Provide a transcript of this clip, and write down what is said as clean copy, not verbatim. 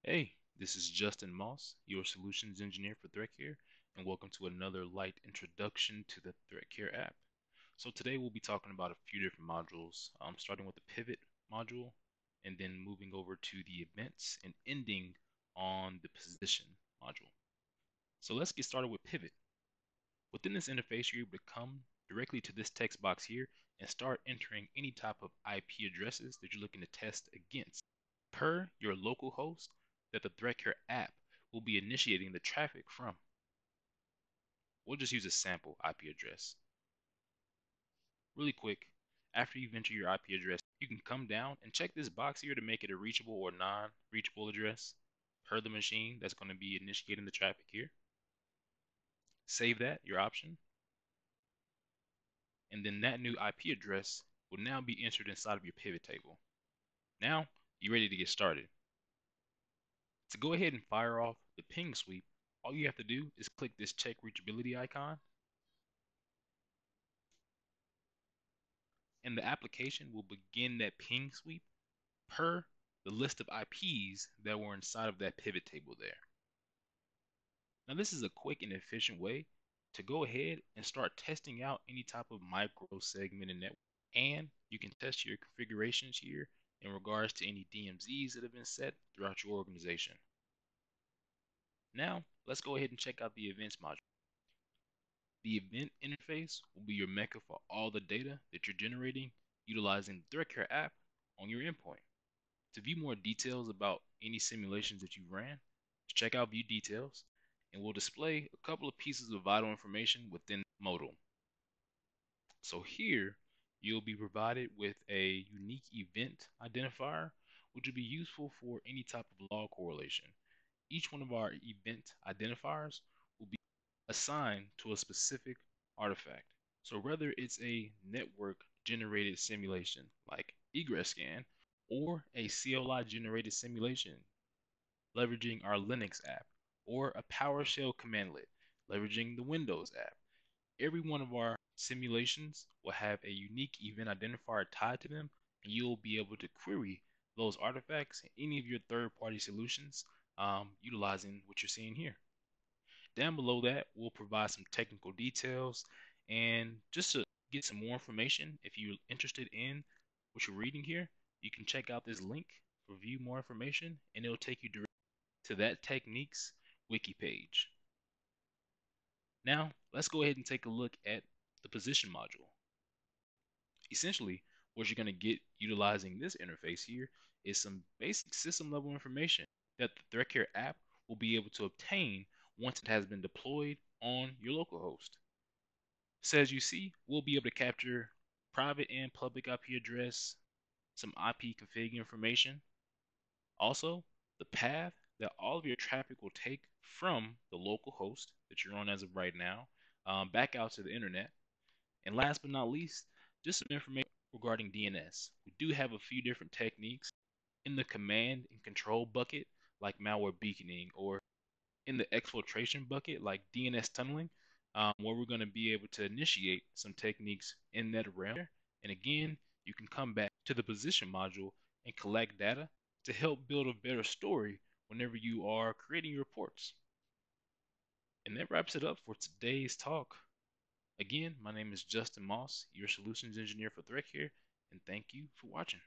Hey, this is Justin Moss, your solutions engineer for Threatcare, and welcome to another light introduction to the Threatcare app. So today we'll be talking about a few different modules, starting with the pivot module, and then moving over to the events and ending on the position module. So let's get started with pivot. Within this interface, you're able to come directly to this text box here and start entering any type of IP addresses that you're looking to test against per your local host that the Threatcare app will be initiating the traffic from. We'll just use a sample IP address. Really quick, after you've entered your IP address, you can come down and check this box here to make it a reachable or non-reachable address per the machine that's going to be initiating the traffic here. Save that, your option. And then that new IP address will now be entered inside of your pivot table. Now, you're ready to get started. To go ahead and fire off the ping sweep, all you have to do is click this check reachability icon, and the application will begin that ping sweep per the list of IPs that were inside of that pivot table there. Now, this is a quick and efficient way to go ahead and start testing out any type of micro segmented network. And you can test your configurations here in regards to any DMZs that have been set throughout your organization. Now, let's go ahead and check out the events module. The event interface will be your mecca for all the data that you're generating utilizing the Threatcare app on your endpoint. To view more details about any simulations that you've ran, check out View Details, and we'll display a couple of pieces of vital information within the modal. So here, you'll be provided with a unique event identifier, which will be useful for any type of log correlation. Each one of our event identifiers will be assigned to a specific artifact. So whether it's a network generated simulation like egress scan or a CLI generated simulation leveraging our Linux app or a PowerShell commandlet leveraging the Windows app, every one of our simulations will have a unique event identifier tied to them, and you'll be able to query those artifacts in any of your third-party solutions utilizing what you're seeing here. Down below that, we'll provide some technical details, and just to get some more information, if you're interested in what you're reading here, you can check out this link for view more information, and it'll take you directly to that techniques wiki page. Now, let's go ahead and take a look at the position module. Essentially, what you're going to get utilizing this interface here is some basic system level information that the Threatcare app will be able to obtain once it has been deployed on your local host. So as you see, we'll be able to capture private and public IP address, some IP config information, also the path that all of your traffic will take from the local host that you're on as of right now back out to the internet. And last but not least, just some information regarding DNS. We do have a few different techniques in the command and control bucket, like malware beaconing, or in the exfiltration bucket, like DNS tunneling, where we're going to be able to initiate some techniques in that realm. And again, you can come back to the position module and collect data to help build a better story whenever you are creating reports. And that wraps it up for today's talk. Again, my name is Justin Moss, your solutions engineer for Threatcare, and thank you for watching.